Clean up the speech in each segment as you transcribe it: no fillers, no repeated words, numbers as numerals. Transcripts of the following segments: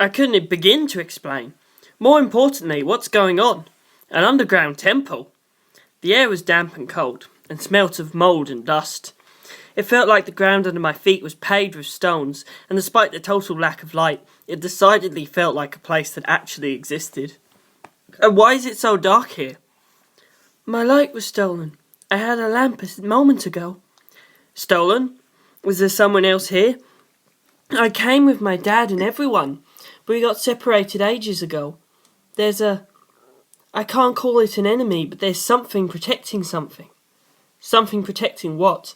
I couldn't begin to explain. More importantly, what's going on? An underground temple. The air was damp and cold, and smelt of mould and dust. It felt like the ground under my feet was paved with stones, and despite the total lack of light, it decidedly felt like a place that actually existed. And why is it so dark here? My light was stolen. I had a lamp a moment ago. Stolen? Was there someone else here? I came with my dad and everyone, but we got separated ages ago. I can't call it an enemy, but there's something protecting something. Something protecting what?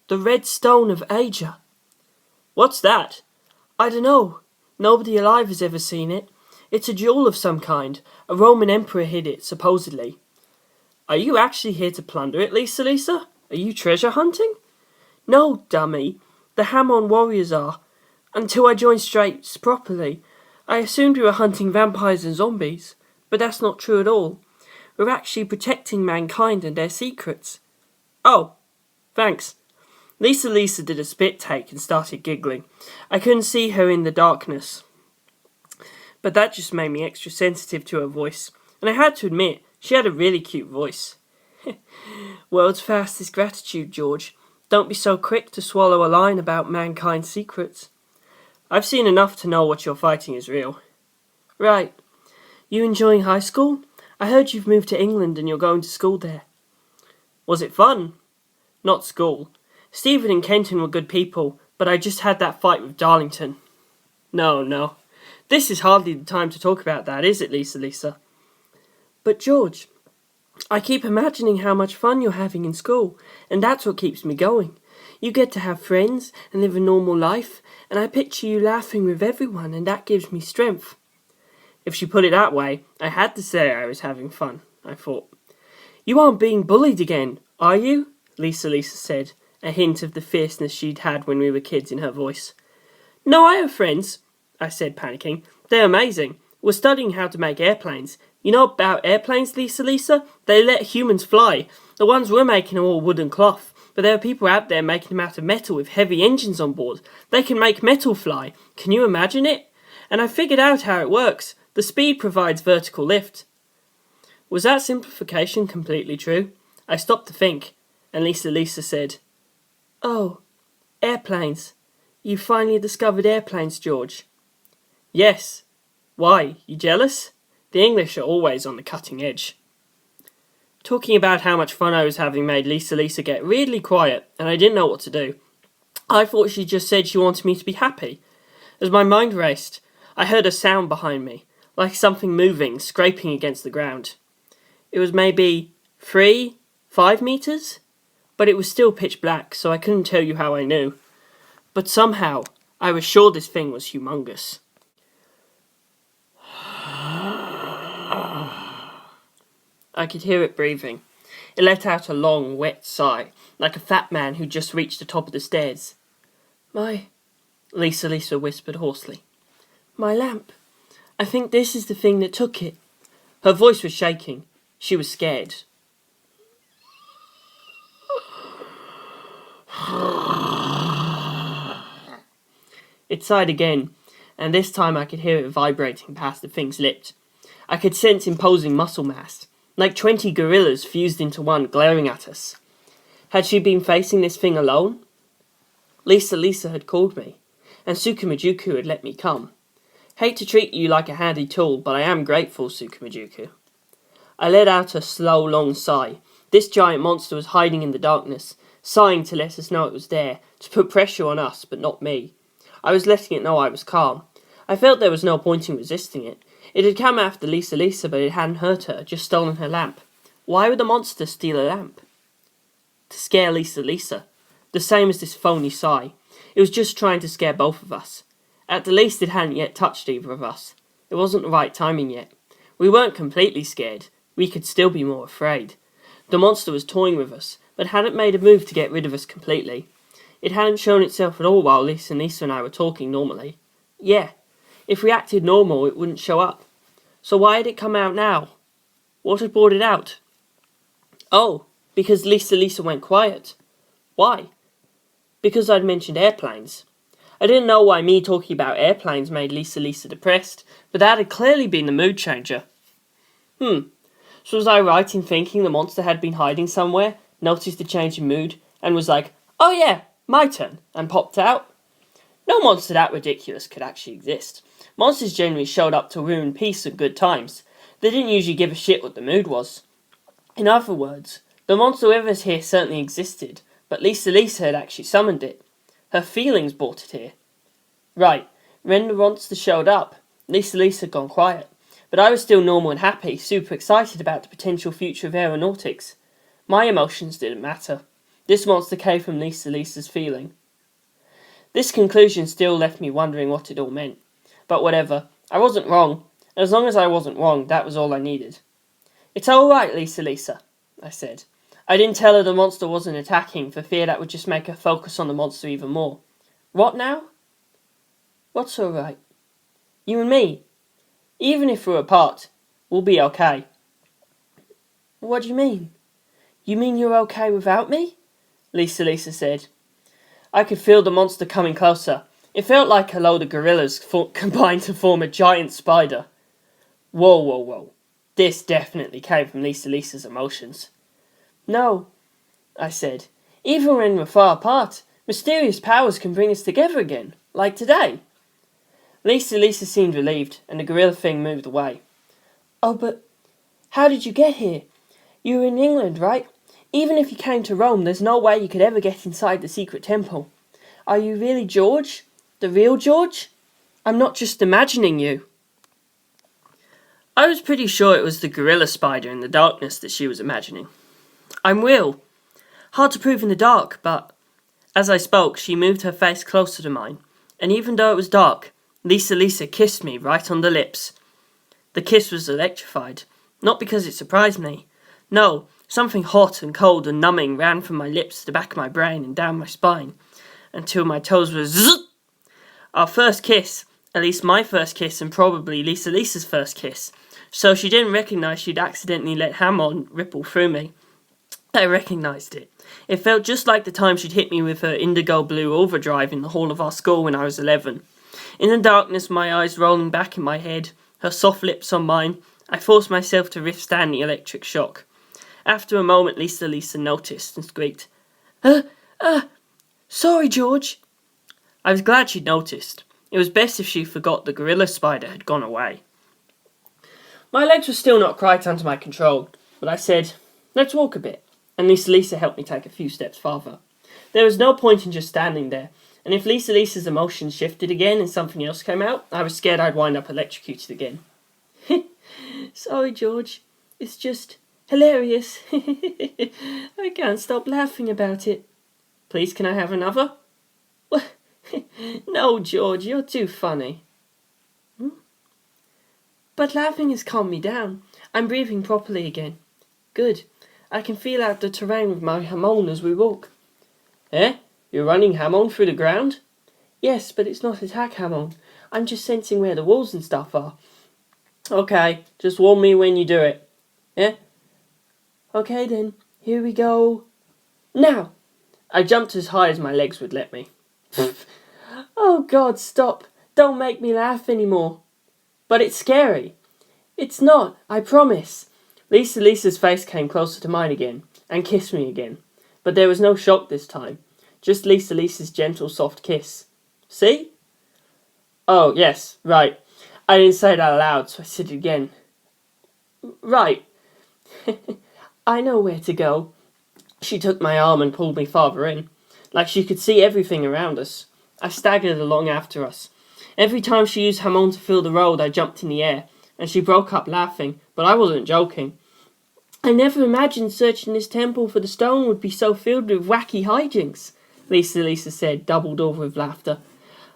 The Red Stone of Asia. What's that? I don't know. Nobody alive has ever seen it. It's a jewel of some kind. A Roman emperor hid it, supposedly. Are you actually here to plunder it, Lisa? Are you treasure hunting? No, dummy. The Hamon warriors are. Until I joined Straits properly, I assumed we were hunting vampires and zombies. But that's not true at all. We're actually protecting mankind and their secrets. Oh, thanks. Lisa did a spit take and started giggling. I couldn't see her in the darkness, but that just made me extra sensitive to her voice, and I had to admit, she had a really cute voice. World's fastest gratitude, George. Don't be so quick to swallow a line about mankind's secrets. I've seen enough to know what you're fighting is real. Right. You enjoying high school? I heard you've moved to England and you're going to school there. Was it fun? Not school. Stephen and Kenton were good people, but I just had that fight with Darlington. No. This is hardly the time to talk about that, is it, Lisa? But George, I keep imagining how much fun you're having in school, and that's what keeps me going. You get to have friends and live a normal life, and I picture you laughing with everyone, and that gives me strength. If she put it that way, I had to say I was having fun, I thought. You aren't being bullied again, are you? Lisa said, a hint of the fierceness she'd had when we were kids in her voice. No, I have friends, I said, panicking. They're amazing. We're studying how to make airplanes. You know about airplanes, Lisa? They let humans fly. The ones we're making are all wood and cloth, but there are people out there making them out of metal with heavy engines on board. They can make metal fly. Can you imagine it? And I figured out how it works. The speed provides vertical lift. Was that simplification completely true? I stopped to think, and Lisa said, Oh, airplanes. You finally discovered airplanes, George. Yes. Why, you jealous? The English are always on the cutting edge. Talking about how much fun I was having made Lisa get really quiet, and I didn't know what to do. I thought she just said she wanted me to be happy. As my mind raced, I heard a sound behind me, like something moving, scraping against the ground. It was maybe 3-5 meters, but it was still pitch black, so I couldn't tell you how I knew. But somehow, I was sure this thing was humongous. I could hear it breathing. It let out a long, wet sigh, like a fat man who just reached the top of the stairs. Lisa whispered hoarsely. My lamp. I think this is the thing that took it. Her voice was shaking. She was scared. It sighed again, and this time I could hear it vibrating past the thing's lips. I could sense imposing muscle mass, like 20 gorillas fused into one glaring at us. Had she been facing this thing alone? Lisa had called me, and Sukamajuku had let me come. Hate to treat you like a handy tool, but I am grateful, Sukamajuku. I let out a slow, long sigh. This giant monster was hiding in the darkness, sighing to let us know it was there, to put pressure on us, but not me. I was letting it know I was calm. I felt there was no point in resisting it. It had come after Lisa, but it hadn't hurt her, just stolen her lamp. Why would the monster steal a lamp? To scare Lisa. The same as this phony sigh. It was just trying to scare both of us. At the least, it hadn't yet touched either of us. It wasn't the right timing yet. We weren't completely scared. We could still be more afraid. The monster was toying with us, but hadn't made a move to get rid of us completely. It hadn't shown itself at all while Lisa and I were talking normally. Yeah, if we acted normal, it wouldn't show up. So why had it come out now? What had brought it out? Oh, because Lisa went quiet. Why? Because I'd mentioned airplanes. I didn't know why me talking about airplanes made Lisa depressed, but that had clearly been the mood changer. So was I right in thinking the monster had been hiding somewhere, noticed the change in mood, and was like, "Oh yeah, my turn," and popped out? No monster that ridiculous could actually exist. Monsters generally showed up to ruin peace and good times. They didn't usually give a shit what the mood was. In other words, the monster with us here certainly existed, but Lisa had actually summoned it. Her feelings brought it here. Right, when the monster showed up, Lisa had gone quiet. But I was still normal and happy, super excited about the potential future of aeronautics. My emotions didn't matter. This monster came from Lisa's feeling. This conclusion still left me wondering what it all meant. But whatever, I wasn't wrong. As long as I wasn't wrong, that was all I needed. "It's all right, Lisa," I said. I didn't tell her the monster wasn't attacking for fear that would just make her focus on the monster even more. "What now?" "What's all right?" "You and me. Even if we're apart, we'll be okay." "What do you mean? You mean you're okay without me?" Lisa said. I could feel the monster coming closer. It felt like a load of gorillas combined to form a giant spider. Whoa. This definitely came from Lisa's emotions. "No," I said. "Even when we're far apart, mysterious powers can bring us together again, like today." Lisa seemed relieved, and the gorilla thing moved away. "Oh, but how did you get here? You were in England, right? Even if you came to Rome, there's no way you could ever get inside the secret temple. Are you really George? The real George? I'm not just imagining you." I was pretty sure it was the gorilla spider in the darkness that she was imagining. "I'm real. Hard to prove in the dark, but..." As I spoke, she moved her face closer to mine, and even though it was dark, Lisa kissed me right on the lips. The kiss was electrified, not because it surprised me. No, something hot and cold and numbing ran from my lips to the back of my brain and down my spine, until my toes were zzz. Our first kiss, at least my first kiss and probably Lisa's first kiss, so she didn't recognise she'd accidentally let ham on ripple through me. I recognised it. It felt just like the time she'd hit me with her indigo blue overdrive in the hall of our school when I was 11. In the darkness, my eyes rolling back in my head, her soft lips on mine, I forced myself to withstand the electric shock. After a moment, Lisa noticed and squeaked, "Sorry, George." I was glad she'd noticed. It was best if she forgot the gorilla spider had gone away. My legs were still not quite under my control, but I said, "Let's walk a bit," and Lisa helped me take a few steps farther. There was no point in just standing there, and if Lisa's emotions shifted again and something else came out, I was scared I'd wind up electrocuted again. "Sorry, George. It's just hilarious. I can't stop laughing about it." "Please, can I have another?" "No, George, you're too funny." "But laughing has calmed me down. I'm breathing properly again." "Good. I can feel out the terrain with my hamon as we walk." "Eh? You're running hamon through the ground?" "Yes, but it's not attack hamon. I'm just sensing where the walls and stuff are." "Okay, just warn me when you do it." "Eh?" "Okay then, here we go. Now!" I jumped as high as my legs would let me. "Oh God, stop. Don't make me laugh anymore." "But it's scary." "It's not, I promise." Lisa's face came closer to mine again, and kissed me again. But there was no shock this time. Just Lisa's gentle, soft kiss. "See?" "Oh, yes, right. I didn't say that aloud, so I said it again. Right." "I know where to go." She took my arm and pulled me farther in, like she could see everything around us. I staggered along after us. Every time she used hamon to fill the road, I jumped in the air, and she broke up laughing, but I wasn't joking. "I never imagined searching this temple for the stone would be so filled with wacky hijinks," Lisa said, doubled over with laughter.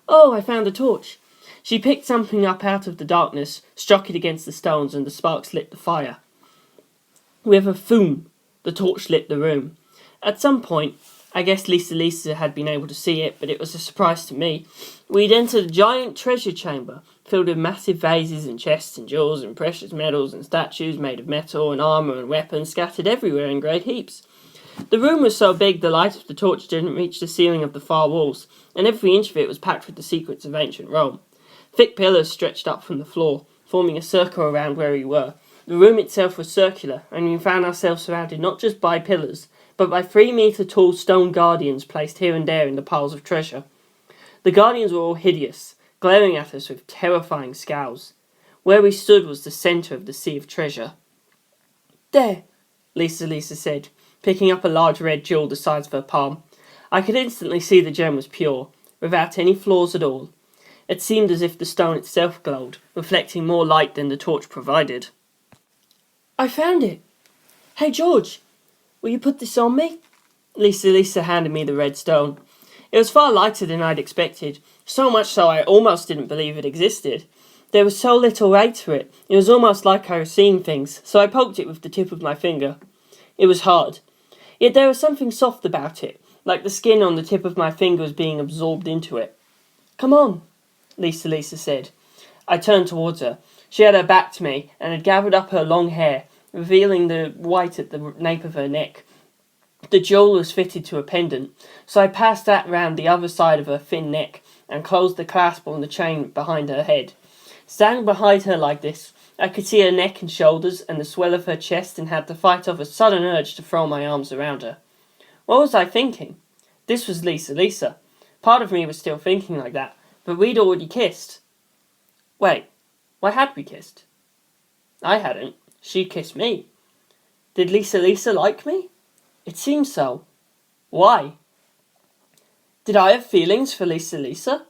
"Oh, I found a torch." She picked something up out of the darkness, struck it against the stones, and the sparks lit the fire. With a thoom, the torch lit the room. At some point, I guess Lisa had been able to see it, but it was a surprise to me. We'd entered a giant treasure chamber, filled with massive vases and chests and jewels and precious metals and statues made of metal and armour and weapons scattered everywhere in great heaps. The room was so big the light of the torch didn't reach the ceiling of the far walls, and every inch of it was packed with the secrets of ancient Rome. Thick pillars stretched up from the floor, forming a circle around where we were. The room itself was circular, and we found ourselves surrounded not just by pillars, but by 3-metre tall stone guardians placed here and there in the piles of treasure. The guardians were all hideous, glaring at us with terrifying scowls. Where we stood was the centre of the sea of treasure. "There," Lisa said, picking up a large red jewel the size of her palm. I could instantly see the gem was pure, without any flaws at all. It seemed as if the stone itself glowed, reflecting more light than the torch provided. "I found it. Hey, George, will you put this on me?" Lisa handed me the red stone. It was far lighter than I'd expected, so much so I almost didn't believe it existed. There was so little weight to it, it was almost like I was seeing things, so I poked it with the tip of my finger. It was hard. Yet there was something soft about it, like the skin on the tip of my finger was being absorbed into it. "Come on," Lisa said. I turned towards her. She had her back to me, and had gathered up her long hair, revealing the white at the nape of her neck. The jewel was fitted to a pendant, so I passed that round the other side of her thin neck, and closed the clasp on the chain behind her head. Standing behind her like this, I could see her neck and shoulders and the swell of her chest, and had to fight off a sudden urge to throw my arms around her. What was I thinking? This was Lisa. Part of me was still thinking like that, but we'd already kissed. Wait, why had we kissed? I hadn't. She kissed me. Did Lisa like me? It seemed so. Why? Did I have feelings for Lisa?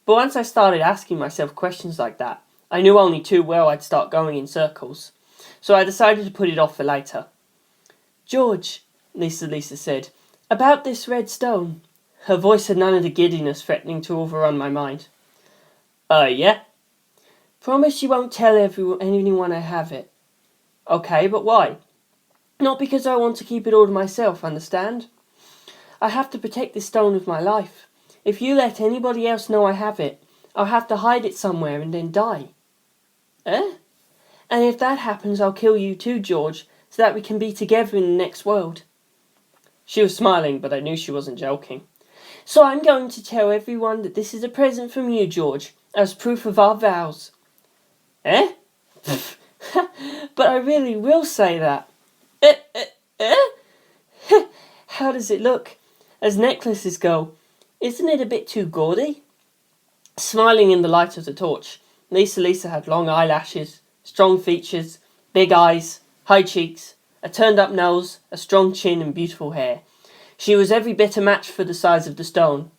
But once I started asking myself questions like that, I knew only too well I'd start going in circles. So I decided to put it off for later. "George," Lisa said, "about this red stone." Her voice had none of the giddiness threatening to overrun my mind. Yeah? "Promise you won't tell anyone I have it." "Okay, but why?" "Not because I want to keep it all to myself, understand? I have to protect this stone with my life. If you let anybody else know I have it, I'll have to hide it somewhere and then die." "Eh?" "And if that happens, I'll kill you too, George, so that we can be together in the next world." She was smiling, but I knew she wasn't joking. "So I'm going to tell everyone that this is a present from you, George, as proof of our vows." "Eh?" "But I really will say that." "How does it look? As necklaces go, isn't it a bit too gaudy?" Smiling in the light of the torch, Lisa had long eyelashes, strong features, big eyes, high cheeks, a turned-up nose, a strong chin, and beautiful hair. She was every bit a match for the size of the stone,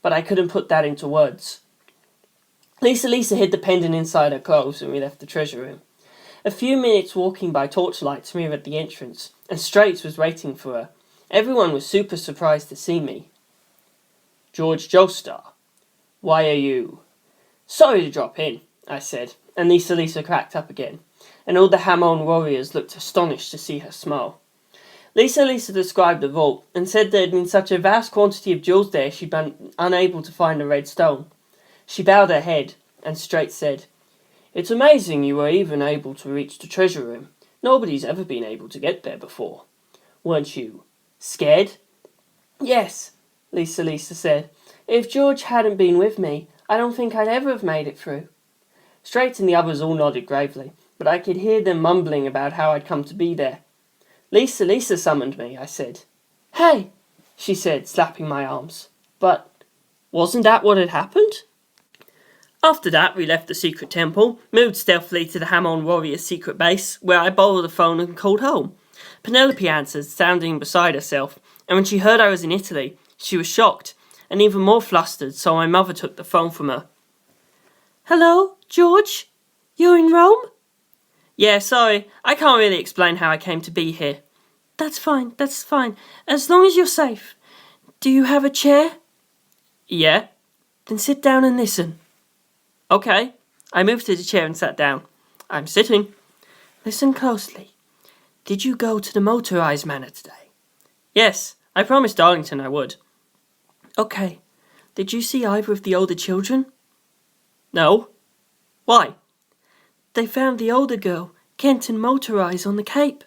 but I couldn't put that into words. Lisa hid the pendant inside her clothes, and we left the treasure room. A few minutes walking by torchlights, we were at the entrance, and Straits was waiting for her. Everyone was super surprised to see me. "Jorge Joestar, why are you—" "Sorry to drop in," I said, and Lisa cracked up again, and all the Hamon warriors looked astonished to see her smile. Lisa described the vault, and said there had been such a vast quantity of jewels there she'd been unable to find a red stone. She bowed her head, and Straits said, "It's amazing you were even able to reach the treasure room. Nobody's ever been able to get there before. Weren't you scared?" "Yes," Lisa said. "If George hadn't been with me, I don't think I'd ever have made it through." Straits and the others all nodded gravely, but I could hear them mumbling about how I'd come to be there. Lisa summoned me," I said. "Hey," she said, slapping my arms. "But wasn't that what had happened?" After that, we left the secret temple, moved stealthily to the Hamon warrior's secret base, where I borrowed a phone and called home. Penelope answered, standing beside herself, and when she heard I was in Italy, she was shocked, and even more flustered, so my mother took the phone from her. "Hello, George? You're in Rome?" "Yeah, sorry, I can't really explain how I came to be here." That's fine, as long as you're safe. Do you have a chair?" "Yeah." "Then sit down and listen." "Okay." I moved to the chair and sat down. "I'm sitting." "Listen closely. Did you go to the motorized manor today?" "Yes, I promised Darlington I would." "Okay. Did you see either of the older children?" "No. Why?" "They found the older girl, Kenton motorized on the Cape."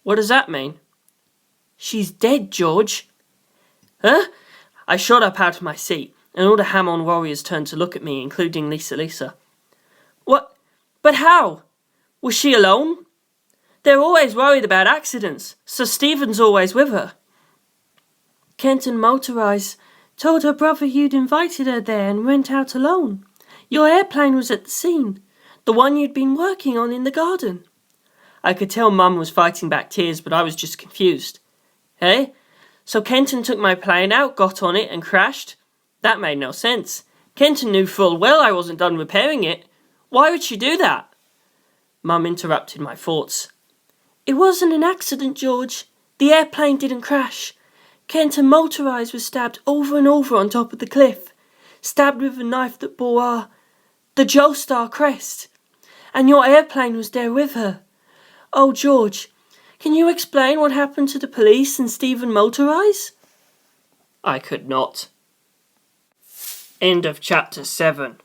"What does that mean?" She's dead, George. Huh? I shot up out of my seat, and all the Hamon warriors turned to look at me, including Lisa. What? But how? Was she alone? They're always worried about accidents, so Stephen's always with her. Kenton Motorized told her brother you'd invited her there and went out alone. Your airplane was at the scene, the one you'd been working on in the garden. I could tell Mum was fighting back tears, but I was just confused. Hey? So Kenton took my plane out, got on it, and crashed? That made no sense. Kenton knew full well I wasn't done repairing it. Why would she do that? Mum interrupted my thoughts. It wasn't an accident, George. The airplane didn't crash. Kenton Motorized was stabbed over and over on top of the cliff. Stabbed with a knife that bore the Joestar crest. And your airplane was there with her. Oh, George, can you explain what happened to the police and Stephen Motorized? I could not. End of chapter 7.